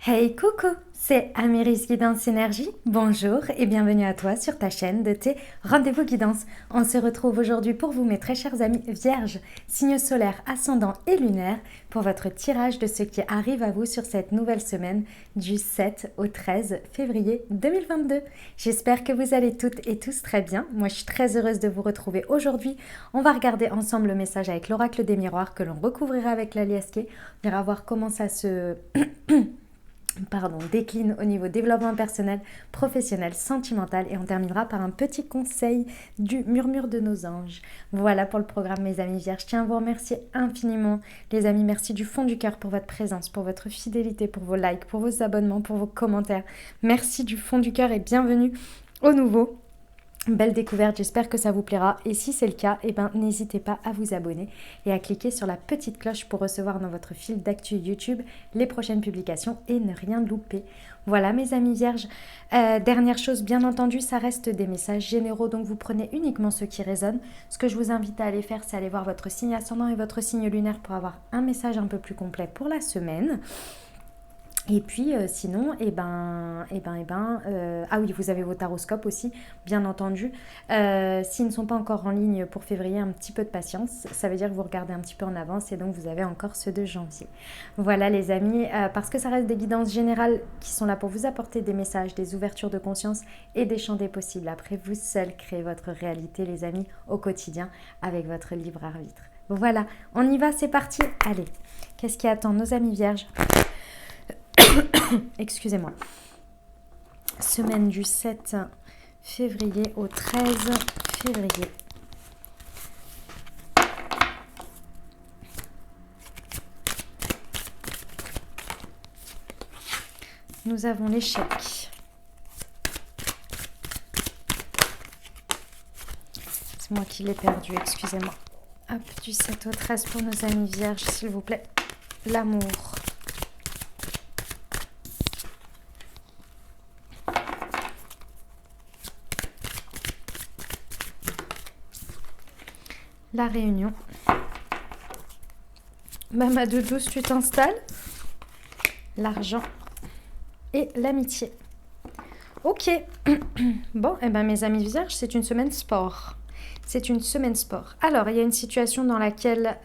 Hey coucou, c'est Améris Guidance Énergie. Bonjour et bienvenue à toi sur ta chaîne de tes rendez-vous guidance. On se retrouve aujourd'hui pour vous mes très chers amis vierges, signes solaires, ascendants et lunaires pour votre tirage de ce qui arrive à vous sur cette nouvelle semaine du 7 au 13 février 2022. J'espère que vous allez toutes et tous très bien. Moi je suis très heureuse de vous retrouver aujourd'hui. On va regarder ensemble le message avec l'oracle des miroirs que l'on recouvrira avec l'aliasqué. On ira voir comment ça se... décline au niveau développement personnel, professionnel, sentimental et on terminera par un petit conseil du murmure de nos anges. Voilà pour le programme mes amis vierges. Je tiens à vous remercier infiniment les amis, merci du fond du cœur pour votre présence, pour votre fidélité, pour vos likes, pour vos abonnements, pour vos commentaires. Merci du fond du cœur et bienvenue au nouveau. Belle découverte, j'espère que ça vous plaira et si c'est le cas, n'hésitez pas à vous abonner et à cliquer sur la petite cloche pour recevoir dans votre fil d'actu YouTube les prochaines publications et ne rien louper. Voilà mes amis vierges, dernière chose bien entendu, ça reste des messages généraux donc vous prenez uniquement ceux qui résonnent. Ce que je vous invite à aller faire, c'est aller voir votre signe ascendant et votre signe lunaire pour avoir un message un peu plus complet pour la semaine. Et puis sinon, ah oui, vous avez vos taroscopes aussi, bien entendu. S'ils ne sont pas encore en ligne pour février, un petit peu de patience. Ça veut dire que vous regardez un petit peu en avance et donc vous avez encore ceux de janvier. Voilà les amis, parce que ça reste des guidances générales qui sont là pour vous apporter des messages, des ouvertures de conscience et des champs des possibles. Après, vous seuls créez votre réalité les amis au quotidien avec votre libre arbitre. Voilà, on y va, c'est parti. Allez, qu'est-ce qui attend nos amis vierges ? Excusez-moi. Semaine du 7 février au 13 février. Nous avons l'échec. C'est moi qui l'ai perdu, excusez-moi. Hop, du 7 au 13 pour nos amis vierges, s'il vous plaît. L'amour. La réunion. Même à 2-12, tu t'installes. L'argent et l'amitié. Ok. Bon, mes amis vierges, c'est une semaine sport. C'est une semaine sport. Alors, il y a une situation dans laquelle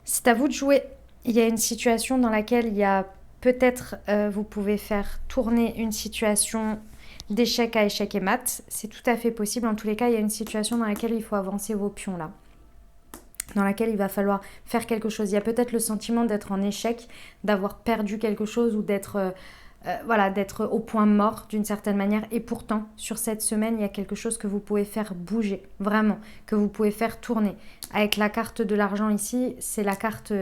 c'est à vous de jouer. Il y a une situation dans laquelle il y a peut-être, vous pouvez faire tourner une situation d'échec à échec et mat. C'est tout à fait possible. En tous les cas, il y a une situation dans laquelle il faut avancer vos pions là. Dans laquelle il va falloir faire quelque chose. Il y a peut-être le sentiment d'être en échec, d'avoir perdu quelque chose ou d'être d'être au point mort d'une certaine manière. Et pourtant, sur cette semaine, il y a quelque chose que vous pouvez faire bouger, vraiment, que vous pouvez faire tourner. Avec la carte de l'argent ici, c'est la carte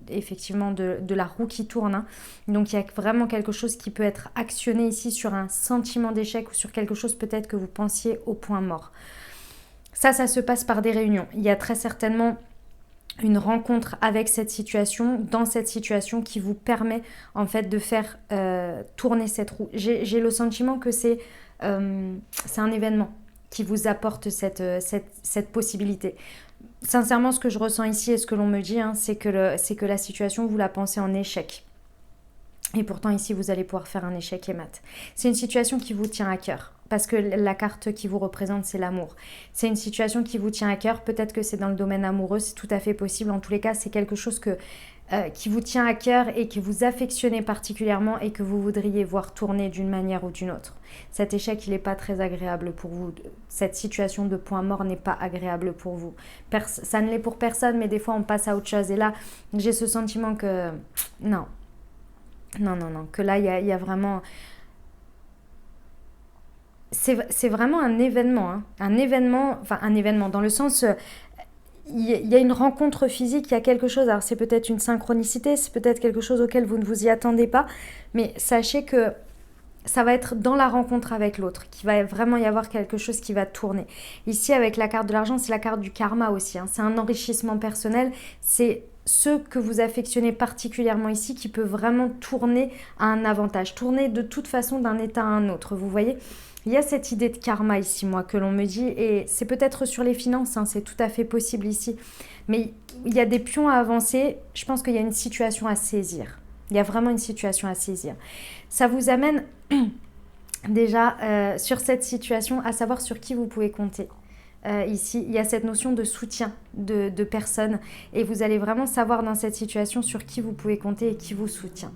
effectivement de la roue qui tourne. Hein. Donc il y a vraiment quelque chose qui peut être actionné ici sur un sentiment d'échec ou sur quelque chose peut-être que vous pensiez au point mort. Ça se passe par des réunions. Il y a très certainement une rencontre avec cette situation, dans cette situation qui vous permet en fait de faire tourner cette roue. J'ai le sentiment que c'est un événement qui vous apporte cette possibilité. Sincèrement, ce que je ressens ici et ce que l'on me dit, c'est que la situation, vous la pensez en échec. Et pourtant, ici, vous allez pouvoir faire un échec et mat. C'est une situation qui vous tient à cœur. Parce que la carte qui vous représente, c'est l'amour. C'est une situation qui vous tient à cœur. Peut-être que c'est dans le domaine amoureux, c'est tout à fait possible. En tous les cas, c'est quelque chose qui vous tient à cœur et que vous affectionnez particulièrement et que vous voudriez voir tourner d'une manière ou d'une autre. Cet échec, il n'est pas très agréable pour vous. Cette situation de point mort n'est pas agréable pour vous. Ça ne l'est pour personne, mais des fois, on passe à autre chose. Et là, j'ai ce sentiment que... Non, que là, il y a vraiment... C'est vraiment un événement, hein. Un événement dans le sens, il y a une rencontre physique, il y a quelque chose, alors c'est peut-être une synchronicité, c'est peut-être quelque chose auquel vous ne vous y attendez pas, mais sachez que ça va être dans la rencontre avec l'autre, qu'il va vraiment y avoir quelque chose qui va tourner. Ici, avec la carte de l'argent, c'est la carte du karma aussi, hein. C'est un enrichissement personnel, c'est ce que vous affectionnez particulièrement ici qui peut vraiment tourner à un avantage, tourner de toute façon d'un état à un autre, vous voyez ? Il y a cette idée de karma ici, moi, que l'on me dit, et c'est peut-être sur les finances, hein, c'est tout à fait possible ici, mais il y a des pions à avancer, je pense qu'il y a une situation à saisir. Il y a vraiment une situation à saisir. Ça vous amène déjà sur cette situation à savoir sur qui vous pouvez compter. Ici, il y a cette notion de soutien de personnes et vous allez vraiment savoir dans cette situation sur qui vous pouvez compter et qui vous soutient.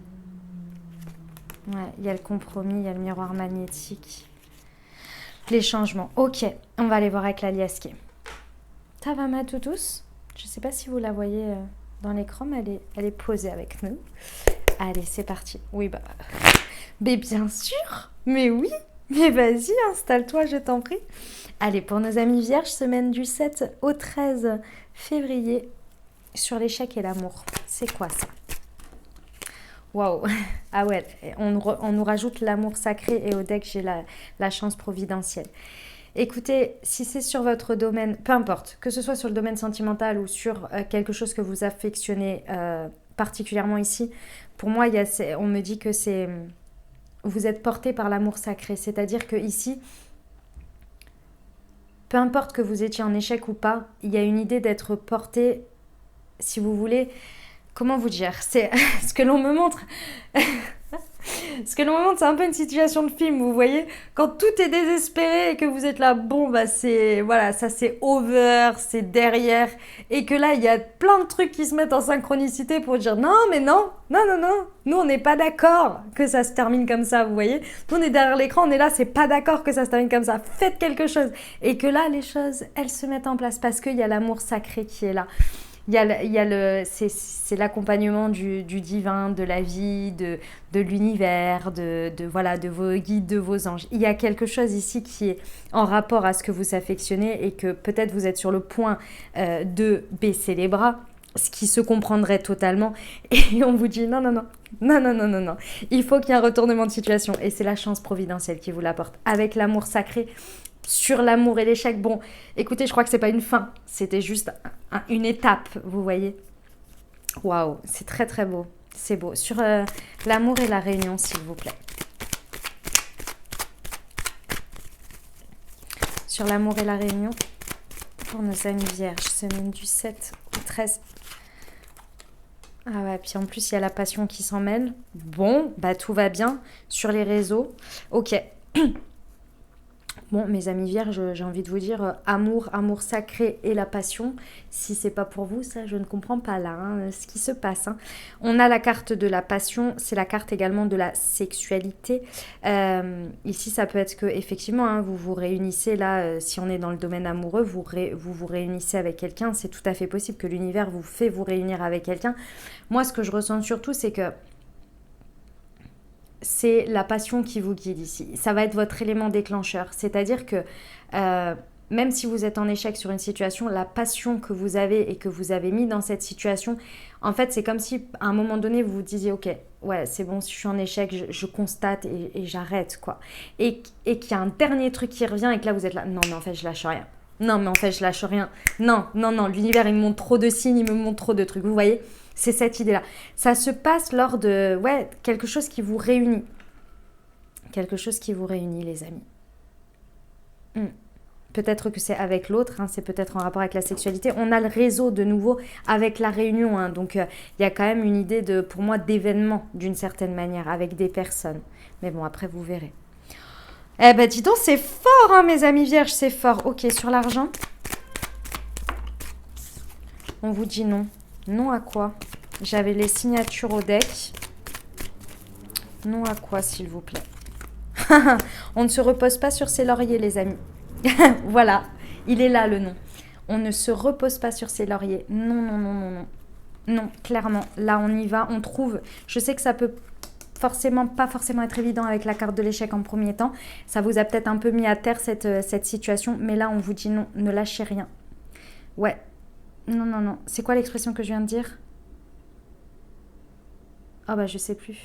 Ouais, il y a le compromis, il y a le miroir magnétique, les changements. Ok, on va aller voir avec la liasquée. Ça va ma toutous? Je ne sais pas si vous la voyez dans l'écran, mais elle est posée avec nous. Allez, c'est parti. Oui, bah... Mais bien sûr. Mais oui. Mais vas-y, installe-toi, je t'en prie. Allez, pour nos amis vierges, semaine du 7 au 13 février, sur l'échec et l'amour. C'est quoi ça? Waouh. Ah ouais, on nous rajoute l'amour sacré et au deck, j'ai la chance providentielle. Écoutez, si c'est sur votre domaine, peu importe, que ce soit sur le domaine sentimental ou sur quelque chose que vous affectionnez particulièrement ici, pour moi, on me dit que vous êtes porté par l'amour sacré. C'est-à-dire que ici, peu importe que vous étiez en échec ou pas, il y a une idée d'être porté, si vous voulez, comment vous dire, c'est ce que l'on me montre. Ce que l'on me montre, c'est un peu une situation de film, vous voyez. Quand tout est désespéré et que vous êtes là, bon, bah c'est, voilà, ça c'est over, c'est derrière. Et que là, il y a plein de trucs qui se mettent en synchronicité pour dire non, mais non, non, non, non. Nous, on n'est pas d'accord que ça se termine comme ça, vous voyez. Nous, on est derrière l'écran, on est là, c'est pas d'accord que ça se termine comme ça. Faites quelque chose. Et que là, les choses, elles se mettent en place parce qu'il y a l'amour sacré qui est là. C'est l'accompagnement du divin, de la vie, de l'univers, voilà, de vos guides, de vos anges. Il y a quelque chose ici qui est en rapport à ce que vous affectionnez et que peut-être vous êtes sur le point de baisser les bras, ce qui se comprendrait totalement. Et on vous dit non, non, non, non, non, non, non, non. Il faut qu'il y ait un retournement de situation et c'est la chance providentielle qui vous l'apporte. Avec l'amour sacré, sur l'amour et l'échec, bon, écoutez, je crois que c'est pas une fin, c'était juste une étape, vous voyez. Waouh, c'est très très beau, c'est beau. Sur l'amour et la réunion, s'il vous plaît. Sur l'amour et la réunion, pour nos amis vierges, semaine du 7 au 13. Ah ouais, puis en plus, il y a la passion qui s'en mêle. Bon, bah tout va bien sur les réseaux. Ok. Bon, mes amis vierges, j'ai envie de vous dire amour sacré et la passion. Si c'est pas pour vous, ça, je ne comprends pas là ce qui se passe. On a la carte de la passion, c'est la carte également de la sexualité. Ici, ça peut être que effectivement, vous vous réunissez là. Si on est dans le domaine amoureux, vous vous réunissez avec quelqu'un. C'est tout à fait possible que l'univers vous fait vous réunir avec quelqu'un. Moi, ce que je ressens surtout, c'est que c'est la passion qui vous guide ici. Ça va être votre élément déclencheur. C'est-à-dire que même si vous êtes en échec sur une situation, la passion que vous avez et que vous avez mis dans cette situation, en fait, c'est comme si à un moment donné, vous vous disiez « Ok, ouais, c'est bon, si je suis en échec, je constate et j'arrête, quoi. » Et qu'il y a un dernier truc qui revient et que là, vous êtes là « Non, mais en fait, je lâche rien. Non, mais en fait, je lâche rien. Non, non, non, l'univers, il me montre trop de signes, il me montre trop de trucs. » Vous voyez ? C'est cette idée-là. Ça se passe lors de quelque chose qui vous réunit. Quelque chose qui vous réunit, les amis. Peut-être que c'est avec l'autre, c'est peut-être en rapport avec la sexualité. On a le réseau de nouveau avec la réunion. Donc, il y a quand même une idée, pour moi, d'événement d'une certaine manière avec des personnes. Mais bon, après, vous verrez. Eh ben, dis donc, c'est fort, mes amis vierges, c'est fort. Ok, sur l'argent, on vous dit non. Non à quoi? J'avais les signatures au deck. Non à quoi, s'il vous plaît? On ne se repose pas sur ses lauriers, les amis. Voilà, il est là le nom. On ne se repose pas sur ses lauriers. Non, non, non, non, non. Non, clairement, là on y va, on trouve. Je sais que ça peut pas forcément être évident avec la carte de l'échec en premier temps. Ça vous a peut-être un peu mis à terre cette situation. Mais là, on vous dit non, ne lâchez rien. Ouais. Non, non, non. C'est quoi l'expression que je viens de dire? Oh bah je sais plus.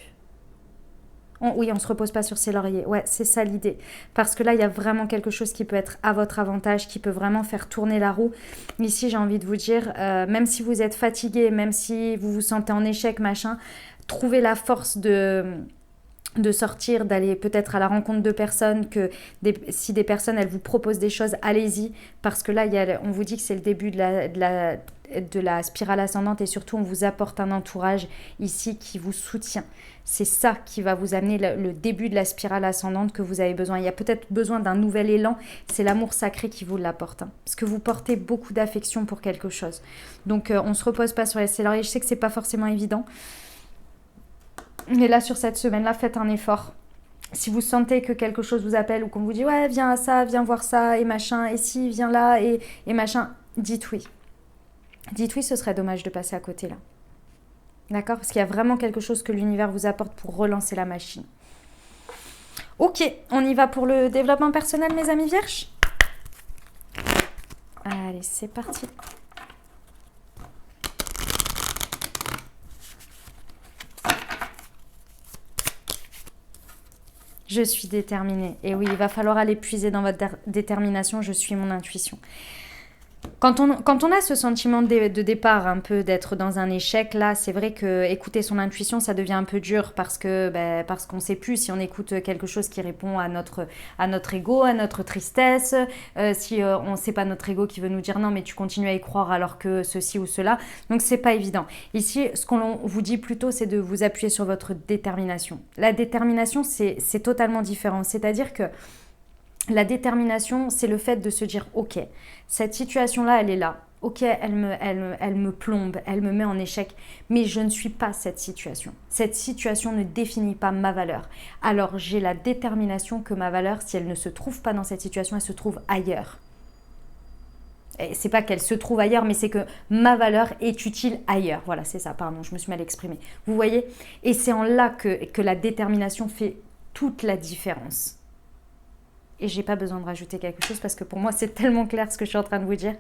Oui, on ne se repose pas sur ses lauriers. Ouais, c'est ça l'idée. Parce que là, il y a vraiment quelque chose qui peut être à votre avantage, qui peut vraiment faire tourner la roue. Ici, j'ai envie de vous dire, même si vous êtes fatigué, même si vous vous sentez en échec, machin, trouvez la force de de sortir, d'aller peut-être à la rencontre de personnes, si des personnes elles vous proposent des choses, allez-y, parce que là on vous dit que c'est le début de la spirale ascendante et surtout on vous apporte un entourage ici qui vous soutient. C'est ça qui va vous amener le début de la spirale ascendante que vous avez besoin. Il y a peut-être besoin d'un nouvel élan, c'est l'amour sacré qui vous l'apporte, hein, parce que vous portez beaucoup d'affection pour quelque chose. Donc on ne se repose pas sur les lauriers. Je sais que c'est pas forcément évident, mais là, sur cette semaine-là, faites un effort. Si vous sentez que quelque chose vous appelle ou qu'on vous dit « Ouais, viens à ça, viens voir ça, et machin, et si, viens là, et machin », dites oui. Dites oui, ce serait dommage de passer à côté là. D'accord? Parce qu'il y a vraiment quelque chose que l'univers vous apporte pour relancer la machine. Ok, on y va pour le développement personnel, mes amis vierges? Allez, c'est parti. Je suis déterminée. Et oui, il va falloir aller puiser dans votre détermination. Je suis mon intuition. Quand on a ce sentiment de départ, un peu d'être dans un échec, là, c'est vrai que écouter son intuition, ça devient un peu dur parce qu'on ne sait plus si on écoute quelque chose qui répond à notre ego, à notre tristesse, si c'est pas notre ego qui veut nous dire non, mais tu continues à y croire alors que ceci ou cela. Donc, c'est pas évident. Ici, ce qu'on vous dit plutôt, c'est de vous appuyer sur votre détermination. La détermination, c'est totalement différent. C'est-à-dire que la détermination, c'est le fait de se dire « Ok, cette situation-là, elle est là. Ok, elle me plombe, elle me met en échec, mais je ne suis pas cette situation. Cette situation ne définit pas ma valeur. Alors, j'ai la détermination que ma valeur, si elle ne se trouve pas dans cette situation, elle se trouve ailleurs. » Et c'est pas qu'elle se trouve ailleurs, mais c'est que ma valeur est utile ailleurs. Voilà, c'est ça, pardon, je me suis mal exprimée. Vous voyez? Et c'est en là que la détermination fait toute la différence. Et j'ai pas besoin de rajouter quelque chose parce que pour moi, c'est tellement clair ce que je suis en train de vous dire.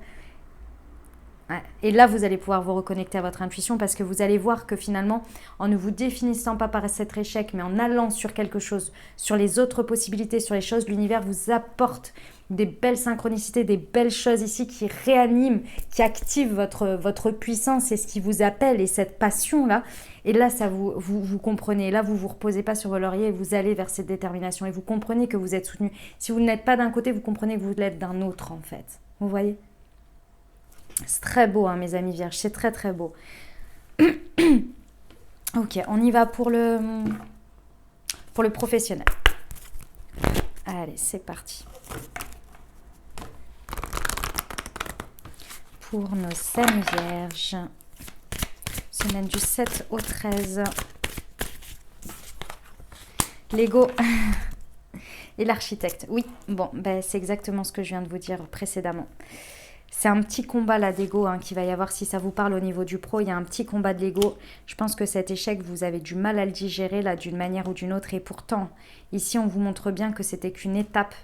Ouais. Et là, vous allez pouvoir vous reconnecter à votre intuition parce que vous allez voir que finalement, en ne vous définissant pas par cet échec, mais en allant sur quelque chose, sur les autres possibilités, sur les choses, l'univers vous apporte des belles synchronicités, des belles choses ici qui réaniment, qui activent votre puissance et ce qui vous appelle et cette passion-là. Et là, ça vous comprenez. Là, vous ne vous reposez pas sur vos lauriers et vous allez vers cette détermination. Et vous comprenez que vous êtes soutenu. Si vous n'êtes pas d'un côté, vous comprenez que vous l'êtes d'un autre, en fait. Vous voyez? C'est très beau, hein, mes amis vierges. C'est très, très beau. Ok, on y va pour le professionnel. Allez, c'est parti. Pour nos amis vierges. Semaine du 7 au 13. L'ego et l'architecte. Oui, bon, c'est exactement ce que je viens de vous dire précédemment. C'est un petit combat là d'ego qu'il va y avoir si ça vous parle au niveau du pro. Il y a un petit combat de l'ego. Je pense que cet échec, vous avez du mal à le digérer là d'une manière ou d'une autre. Et pourtant, ici, on vous montre bien que c'était qu'une étape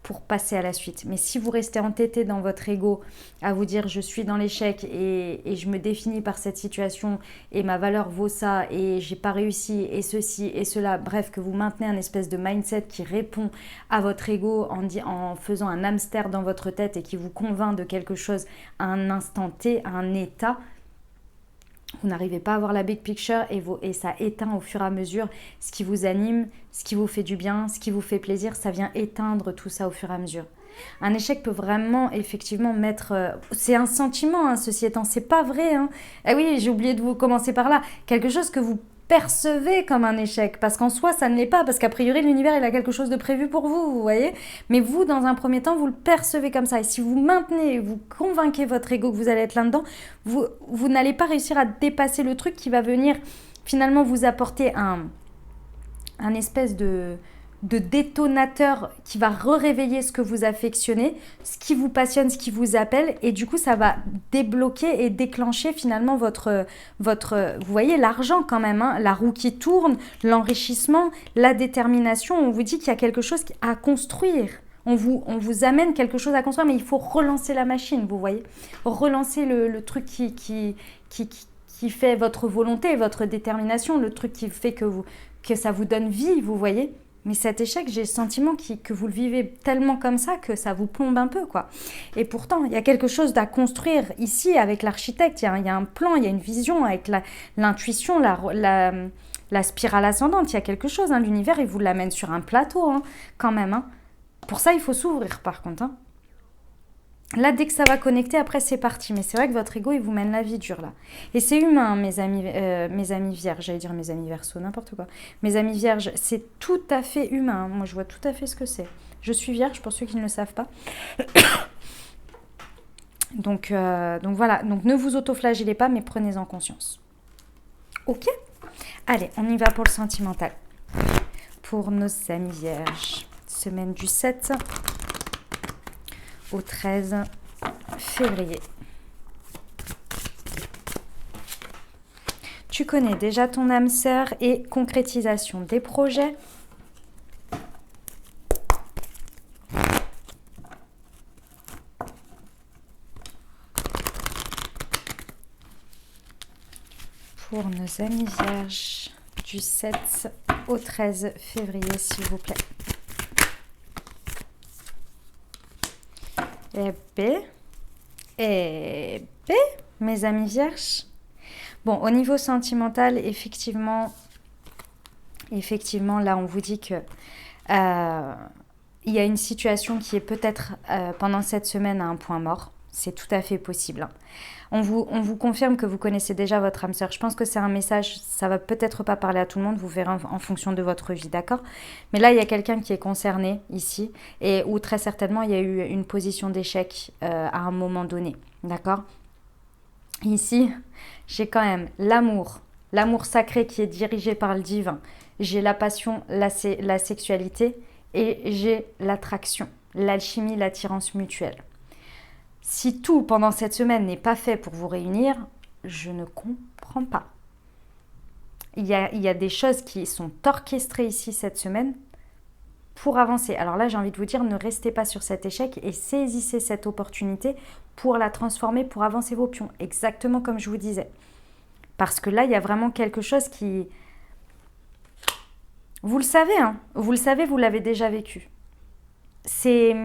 pour passer à la suite. Mais si vous restez entêté dans votre ego à vous dire je suis dans l'échec et je me définis par cette situation et ma valeur vaut ça et j'ai pas réussi et ceci et cela, bref, que vous maintenez un espèce de mindset qui répond à votre ego en faisant un hamster dans votre tête et qui vous convainc de quelque chose à un instant T, à un état, vous n'arrivez pas à voir la big picture et ça éteint au fur et à mesure ce qui vous anime, ce qui vous fait du bien, ce qui vous fait plaisir, ça vient éteindre tout ça au fur et à mesure. Un échec peut vraiment, effectivement, mettre... c'est un sentiment, ceci étant, c'est pas vrai. Ah oui, j'ai oublié de vous commencer par là. Quelque chose que vous percevez comme un échec, parce qu'en soi, ça ne l'est pas, parce qu'a priori, l'univers, il a quelque chose de prévu pour vous, vous voyez. Mais vous, dans un premier temps, vous le percevez comme ça. Et si vous maintenez, vous convainquez votre ego que vous allez être là-dedans, vous n'allez pas réussir à dépasser le truc qui va venir, finalement, vous apporter un espèce de détonateur qui va réveiller ce que vous affectionnez, ce qui vous passionne, ce qui vous appelle, et du coup ça va débloquer et déclencher finalement votre vous voyez l'argent quand même, la roue qui tourne, l'enrichissement, la détermination. On vous dit qu'il y a quelque chose à construire. On vous amène quelque chose à construire, mais il faut relancer la machine, vous voyez, relancer le truc qui fait votre volonté, votre détermination, le truc qui fait que ça vous donne vie, vous voyez. Mais cet échec, j'ai le sentiment que vous le vivez tellement comme ça que ça vous plombe un peu, quoi. Et pourtant, il y a quelque chose à construire ici avec l'architecte. Il y a un plan, il y a une vision avec l'intuition, La spirale ascendante, il y a quelque chose. Hein. L'univers, il vous l'amène sur un plateau, hein, quand même. Hein. Pour ça, il faut s'ouvrir, par contre. Hein. Là, dès que ça va connecter, après, c'est parti. Mais c'est vrai que votre ego, il vous mène la vie dure, là. Et c'est humain, mes amis vierges. J'allais dire mes amis verso, n'importe quoi. Mes amis vierges, c'est tout à fait humain. Moi, je vois tout à fait ce que c'est. Je suis vierge, pour ceux qui ne le savent pas. Donc voilà. Donc, ne vous autoflagellez pas, mais prenez-en conscience. Ok ? Allez, on y va pour le sentimental. Pour nos amis vierges. Semaine du 7 au 13 février. Tu connais déjà ton âme sœur et concrétisation des projets. Pour nos amis vierges du 7 au 13 février, s'il vous plaît. Mes amis vierges. Bon, au niveau sentimental, effectivement, là, on vous dit que il y a une situation qui est peut-être pendant cette semaine à un point mort. C'est tout à fait possible. Hein. On vous confirme que vous connaissez déjà votre âme sœur. Je pense que c'est un message, ça va peut-être pas parler à tout le monde, vous verrez en fonction de votre vie, d'accord ? Mais là, il y a quelqu'un qui est concerné ici, et où très certainement, il y a eu une position d'échec à un moment donné, d'accord ? Ici, j'ai quand même l'amour sacré qui est dirigé par le divin. J'ai la passion, la sexualité, et j'ai l'attraction, l'alchimie, l'attirance mutuelle. Si tout pendant cette semaine n'est pas fait pour vous réunir, je ne comprends pas. Il y a des choses qui sont orchestrées ici cette semaine pour avancer. Alors là, j'ai envie de vous dire, ne restez pas sur cet échec et saisissez cette opportunité pour la transformer, pour avancer vos pions. Exactement comme je vous disais. Parce que là, il y a vraiment quelque chose qui... Vous le savez, hein. Vous le savez, vous l'avez déjà vécu. C'est...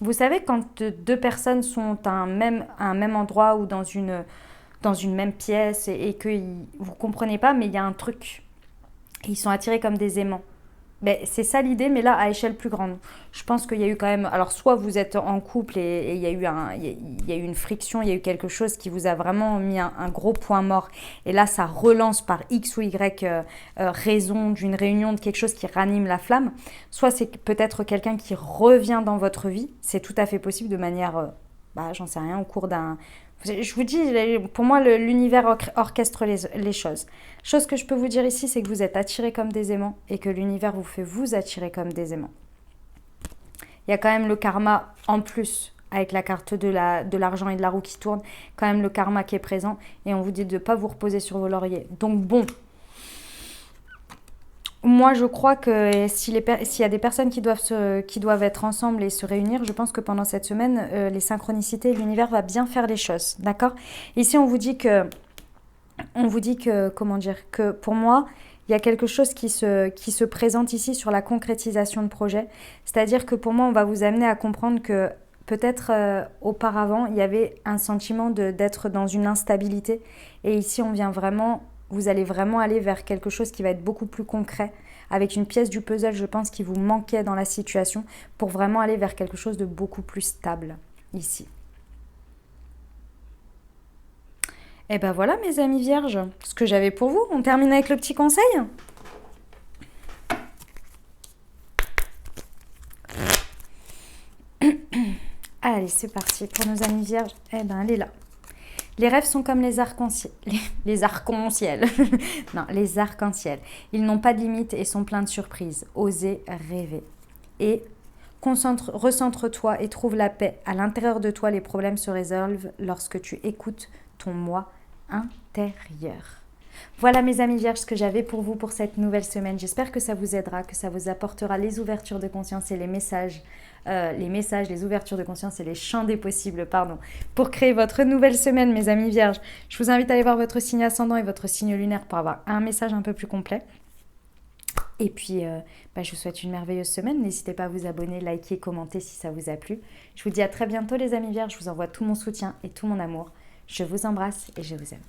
Vous savez, quand deux personnes sont à un même endroit ou dans une même pièce et que vous ne comprenez pas, mais il y a un truc. Et ils sont attirés comme des aimants. Ben, c'est ça l'idée, mais là, à échelle plus grande. Je pense qu'il y a eu quand même... Alors, soit vous êtes en couple et il y a eu une friction, il y a eu quelque chose qui vous a vraiment mis un gros point mort. Et là, ça relance par X ou Y raison d'une réunion, de quelque chose qui ranime la flamme. Soit c'est peut-être quelqu'un qui revient dans votre vie. C'est tout à fait possible de manière, j'en sais rien, au cours d'un... Je vous dis, pour moi, l'univers orchestre les choses. Chose que je peux vous dire ici, c'est que vous êtes attirés comme des aimants et que l'univers vous fait vous attirer comme des aimants. Il y a quand même le karma en plus, avec la carte de l'argent et de la roue qui tourne, quand même le karma qui est présent et on vous dit de ne pas vous reposer sur vos lauriers. Donc bon, moi je crois que s'il y a des personnes qui doivent être ensemble et se réunir, je pense que pendant cette semaine, les synchronicités, l'univers va bien faire les choses, d'accord ? Ici on vous dit que, comment dire, que pour moi, il y a quelque chose qui se présente ici sur la concrétisation de projet. C'est-à-dire que pour moi, on va vous amener à comprendre que peut-être auparavant, il y avait un sentiment d'être dans une instabilité. Et ici, vous allez vraiment aller vers quelque chose qui va être beaucoup plus concret, avec une pièce du puzzle, je pense, qui vous manquait dans la situation, pour vraiment aller vers quelque chose de beaucoup plus stable ici. Et ben voilà mes amis vierges, ce que j'avais pour vous. On termine avec le petit conseil. Allez, c'est parti pour nos amis vierges. Eh ben, elle est là. Les rêves sont comme les arcs-en-ciel. Les arcs-en-ciel. Non, les arcs-en-ciel. Ils n'ont pas de limite et sont pleins de surprises. Osez rêver. Et recentre-toi et trouve la paix. À l'intérieur de toi, les problèmes se résolvent lorsque tu écoutes ton moi intérieur. Voilà mes amis vierges ce que j'avais pour vous pour cette nouvelle semaine. J'espère que ça vous aidera, que ça vous apportera les ouvertures de conscience et les messages, les ouvertures de conscience et les champs des possibles, pour créer votre nouvelle semaine mes amis vierges. Je vous invite à aller voir votre signe ascendant et votre signe lunaire pour avoir un message un peu plus complet. Et puis, je vous souhaite une merveilleuse semaine. N'hésitez pas à vous abonner, liker, commenter si ça vous a plu. Je vous dis à très bientôt les amis vierges. Je vous envoie tout mon soutien et tout mon amour. Je vous embrasse et je vous aime.